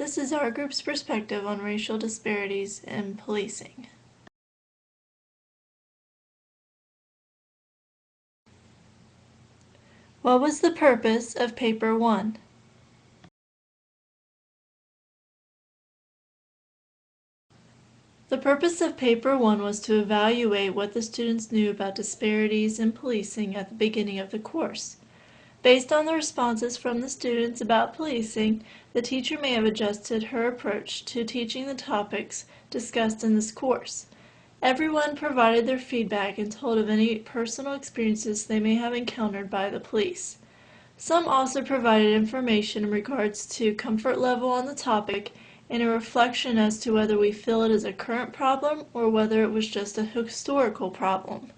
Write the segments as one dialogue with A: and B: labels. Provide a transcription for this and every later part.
A: This is our group's perspective on racial disparities in policing. What was the purpose of Paper 1? The purpose of Paper 1 was to evaluate what the students knew about disparities in policing at the beginning of the course. Based on the responses from the students about policing, the teacher may have adjusted her approach to teaching the topics discussed in this course. Everyone provided their feedback and told of any personal experiences they may have encountered by the police. Some also provided information in regards to comfort level on the topic and a reflection as to whether we feel it is a current problem or whether it was just a historical problem.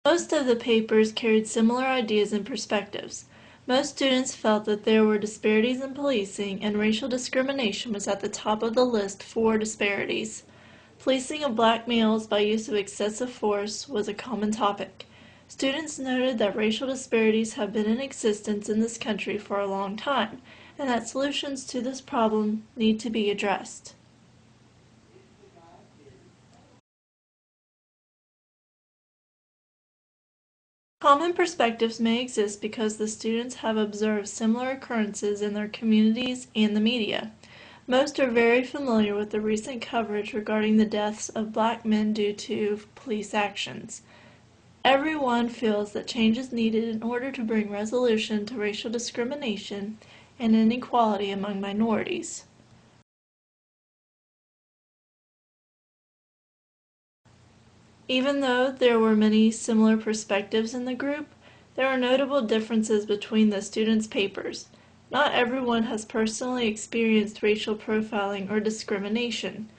A: Most of the papers carried similar ideas and perspectives. Most students felt that there were disparities in policing and racial discrimination was at the top of the list for disparities. Policing of black males by use of excessive force was a common topic. Students noted that racial disparities have been in existence in this country for a long time, and that solutions to this problem need to be addressed. Common perspectives may exist because the students have observed similar occurrences in their communities and the media. Most are very familiar with the recent coverage regarding the deaths of black men due to police actions. Everyone feels that change is needed in order to bring resolution to racial discrimination and inequality among minorities. Even though there were many similar perspectives in the group, there are notable differences between the students' papers. Not everyone has personally experienced racial profiling or discrimination.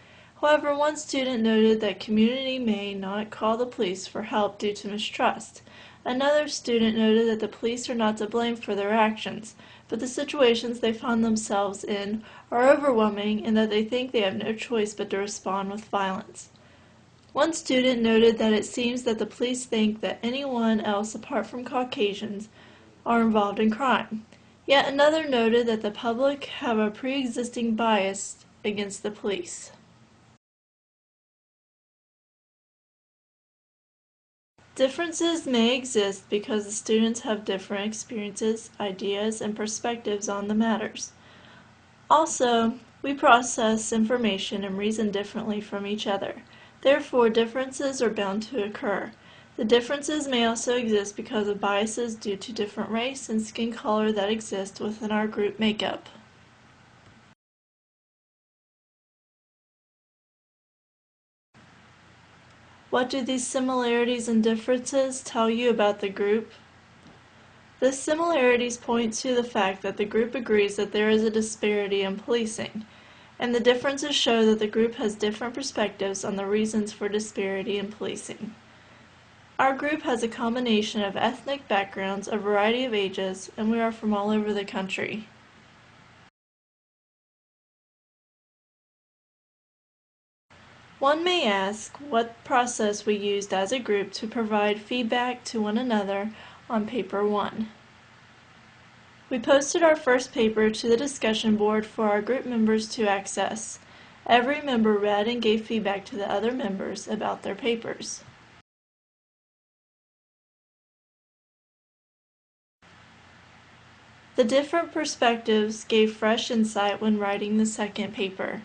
A: However, one student noted that community may not call the police for help due to mistrust. Another student noted that the police are not to blame for their actions, but the situations they find themselves in are overwhelming and that they think they have no choice but to respond with violence. One student noted that it seems that the police think that anyone else apart from Caucasians are involved in crime. Yet another noted that the public have a pre-existing bias against the police. Differences may exist because the students have different experiences, ideas, and perspectives on the matters. Also, we process information and reason differently from each other. Therefore, differences are bound to occur. The differences may also exist because of biases due to different race and skin color that exist within our group makeup. What do these similarities and differences tell you about the group? The similarities point to the fact that the group agrees that there is a disparity in policing, and the differences show that the group has different perspectives on the reasons for disparity in policing. Our group has a combination of ethnic backgrounds, a variety of ages, and we are from all over the country. One may ask what process we used as a group to provide feedback to one another on Paper 1. We posted our first paper to the discussion board for our group members to access. Every member read and gave feedback to the other members about their papers. The different perspectives gave fresh insight when writing the second paper.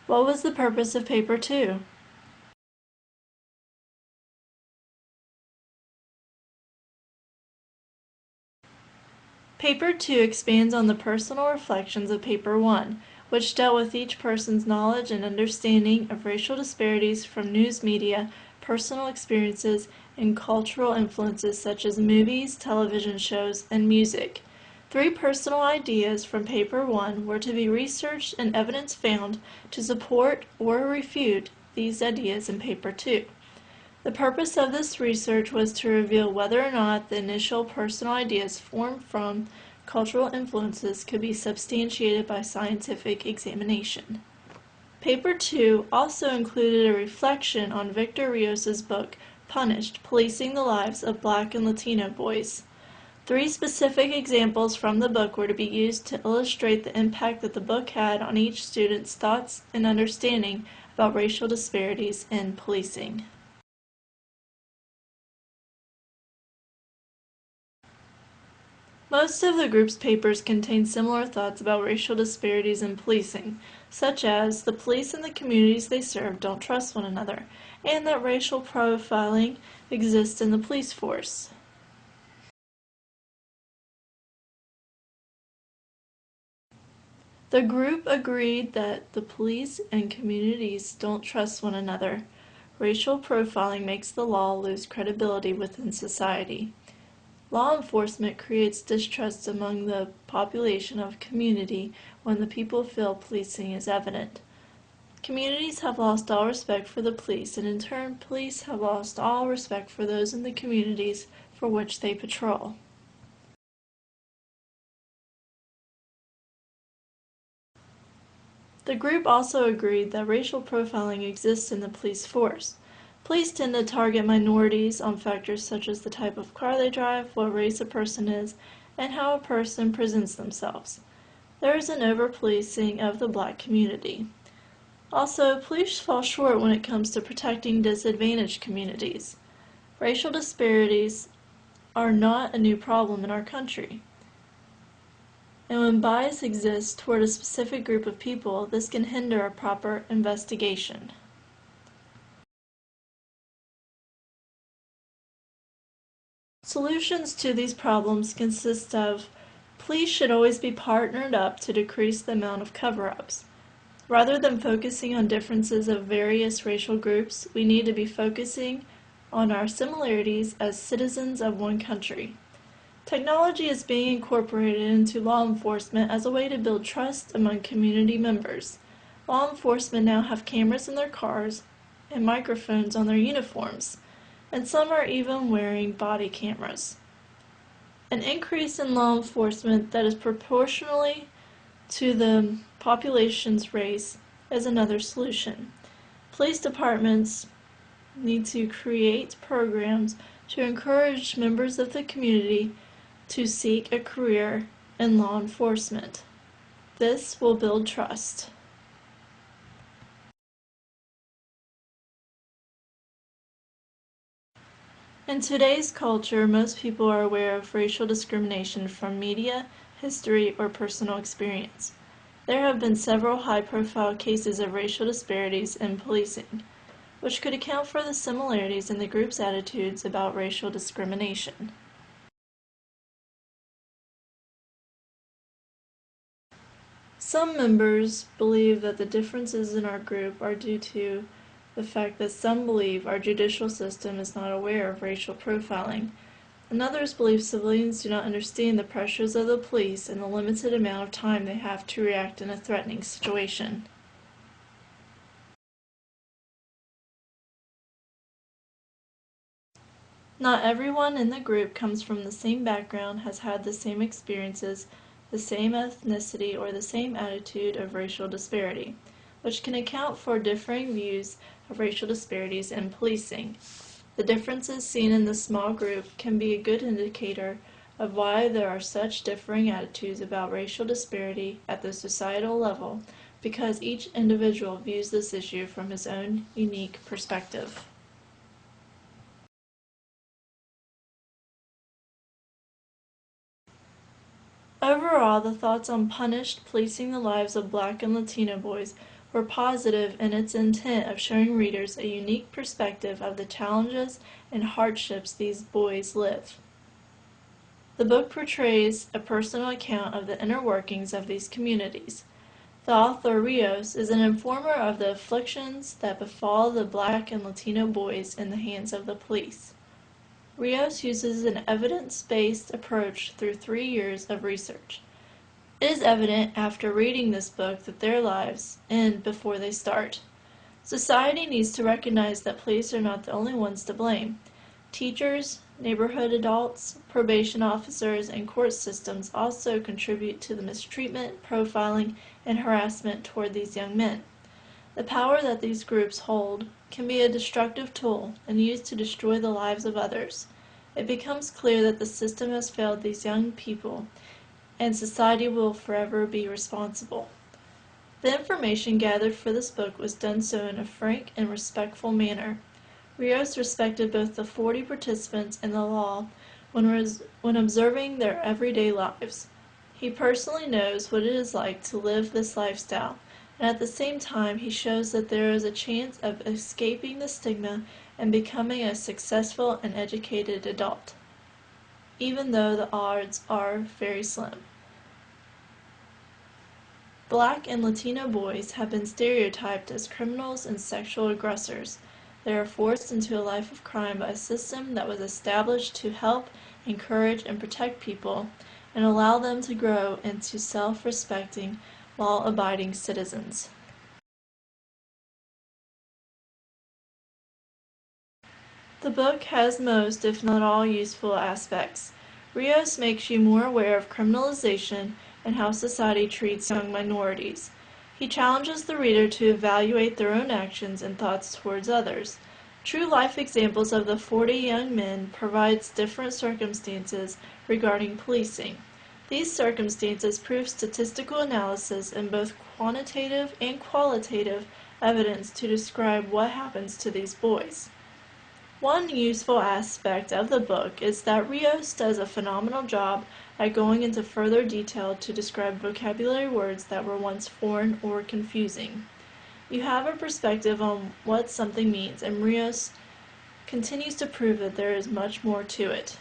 A: What was the purpose of Paper 2? Paper 2 expands on the personal reflections of Paper 1, which dealt with each person's knowledge and understanding of racial disparities from news media, personal experiences, and cultural influences such as movies, television shows, and music. 3 personal ideas from Paper 1 were to be researched and evidence found to support or refute these ideas in Paper 2. The purpose of this research was to reveal whether or not the initial personal ideas formed from cultural influences could be substantiated by scientific examination. Paper 2 also included a reflection on Victor Rios' book, Punished: Policing the Lives of Black and Latino Boys. 3 specific examples from the book were to be used to illustrate the impact that the book had on each student's thoughts and understanding about racial disparities in policing. Most of the group's papers contain similar thoughts about racial disparities in policing, such as the police and the communities they serve don't trust one another, and that racial profiling exists in the police force. The group agreed that the police and communities don't trust one another. Racial profiling makes the law lose credibility within society. Law enforcement creates distrust among the population of a community when the people feel policing is evident. Communities have lost all respect for the police, and in turn, police have lost all respect for those in the communities for which they patrol. The group also agreed that racial profiling exists in the police force. Police tend to target minorities on factors such as the type of car they drive, what race a person is, and how a person presents themselves. There is an over-policing of the black community. Also, police fall short when it comes to protecting disadvantaged communities. Racial disparities are not a new problem in our country. And when bias exists toward a specific group of people, this can hinder a proper investigation. Solutions to these problems consist of: police should always be partnered up to decrease the amount of cover-ups. Rather than focusing on differences of various racial groups, we need to be focusing on our similarities as citizens of one country. Technology is being incorporated into law enforcement as a way to build trust among community members. Law enforcement now have cameras in their cars and microphones on their uniforms, and some are even wearing body cameras. An increase in law enforcement that is proportionally to the population's race is another solution. Police departments need to create programs to encourage members of the community to seek a career in law enforcement. This will build trust. In today's culture, most people are aware of racial discrimination from media, history, or personal experience. There have been several high-profile cases of racial disparities in policing, which could account for the similarities in the group's attitudes about racial discrimination. Some members believe that the differences in our group are due to the fact that some believe our judicial system is not aware of racial profiling, and others believe civilians do not understand the pressures of the police and the limited amount of time they have to react in a threatening situation. Not everyone in the group comes from the same background, has had the same experiences, the same ethnicity, or the same attitude of racial disparity, which can account for differing views of racial disparities in policing. The differences seen in this small group can be a good indicator of why there are such differing attitudes about racial disparity at the societal level, because each individual views this issue from his own unique perspective. Overall, the thoughts on Punished: Policing the Lives of Black and Latino Boys were positive in its intent of showing readers a unique perspective of the challenges and hardships these boys live. The book portrays a personal account of the inner workings of these communities. The author, Rios, is an informer of the afflictions that befall the Black and Latino boys in the hands of the police. Rios uses an evidence-based approach through 3 years of research. It is evident after reading this book that their lives end before they start. Society needs to recognize that police are not the only ones to blame. Teachers, neighborhood adults, probation officers, and court systems also contribute to the mistreatment, profiling, and harassment toward these young men. The power that these groups hold can be a destructive tool and used to destroy the lives of others. It becomes clear that the system has failed these young people, and society will forever be responsible. The information gathered for this book was done so in a frank and respectful manner. Rios respected both the 40 participants and the law when observing their everyday lives. He personally knows what it is like to live this lifestyle, and at the same time he shows that there is a chance of escaping the stigma and becoming a successful and educated adult, even though the odds are very slim. Black and Latino boys have been stereotyped as criminals and sexual aggressors. They are forced into a life of crime by a system that was established to help, encourage, and protect people, and allow them to grow into self-respecting, law-abiding citizens. The book has most, if not all, useful aspects. Rios makes you more aware of criminalization and how society treats young minorities. He challenges the reader to evaluate their own actions and thoughts towards others. True life examples of the 40 young men provides different circumstances regarding policing. These circumstances prove statistical analysis and both quantitative and qualitative evidence to describe what happens to these boys. One useful aspect of the book is that Rios does a phenomenal job at going into further detail to describe vocabulary words that were once foreign or confusing. You have a perspective on what something means, and Rios continues to prove that there is much more to it.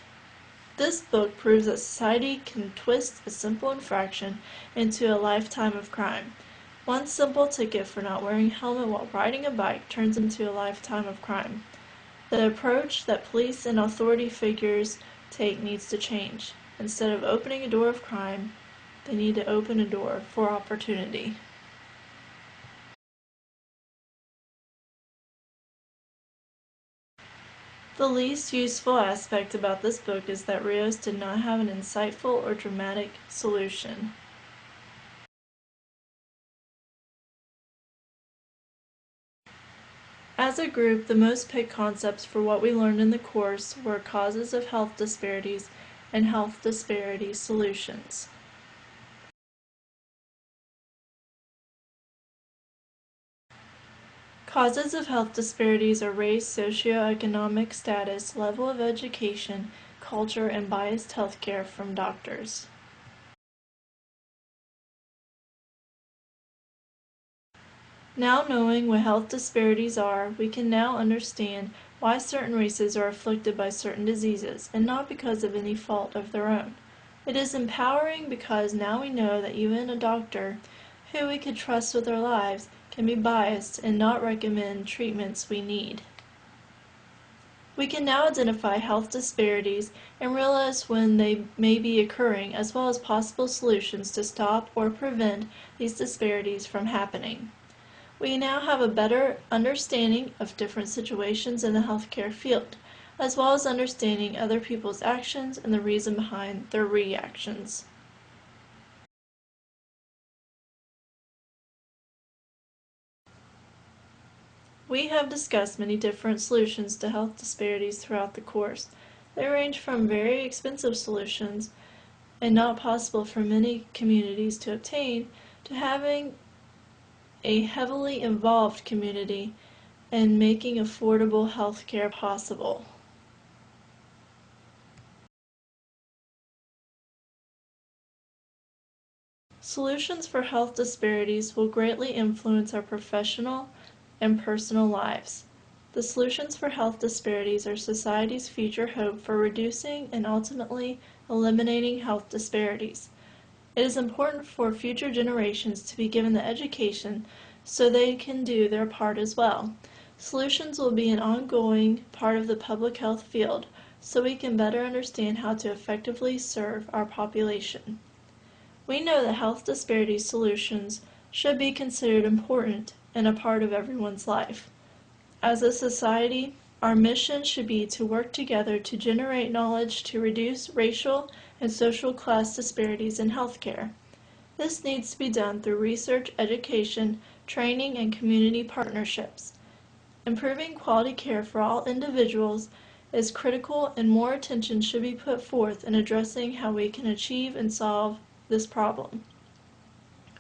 A: This book proves that society can twist a simple infraction into a lifetime of crime. One simple ticket for not wearing a helmet while riding a bike turns into a lifetime of crime. The approach that police and authority figures take needs to change. Instead of opening a door of crime, they need to open a door for opportunity. The least useful aspect about this book is that Rios did not have an insightful or dramatic solution. As a group, the most picked concepts for what we learned in the course were causes of health disparities and health disparity solutions. Causes of health disparities are race, socioeconomic status, level of education, culture, and biased healthcare from doctors. Now knowing what health disparities are, we can now understand why certain races are afflicted by certain diseases, and not because of any fault of their own. It is empowering because now we know that even a doctor, who we could trust with our lives, can be biased and not recommend treatments we need. We can now identify health disparities and realize when they may be occurring, as well as possible solutions to stop or prevent these disparities from happening. We now have a better understanding of different situations in the healthcare field, as well as understanding other people's actions and the reason behind their reactions. We have discussed many different solutions to health disparities throughout the course. They range from very expensive solutions and not possible for many communities to obtain, to having a heavily involved community and making affordable health care possible. Solutions for health disparities will greatly influence our professional and personal lives. The solutions for health disparities are society's future hope for reducing and ultimately eliminating health disparities. It is important for future generations to be given the education so they can do their part as well. Solutions will be an ongoing part of the public health field so we can better understand how to effectively serve our population. We know that health disparity solutions should be considered important and a part of everyone's life. As a society, our mission should be to work together to generate knowledge to reduce racial and social class disparities in healthcare. This needs to be done through research, education, training, and community partnerships. Improving quality care for all individuals is critical, and more attention should be put forth in addressing how we can achieve and solve this problem.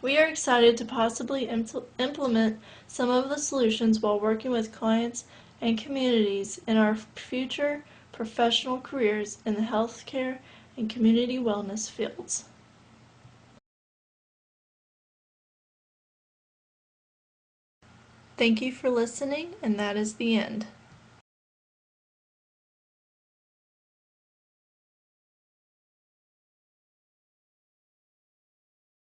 A: We are excited to possibly implement some of the solutions while working with clients and communities in our future professional careers in the healthcare and community wellness fields. Thank you for listening, and that is the end.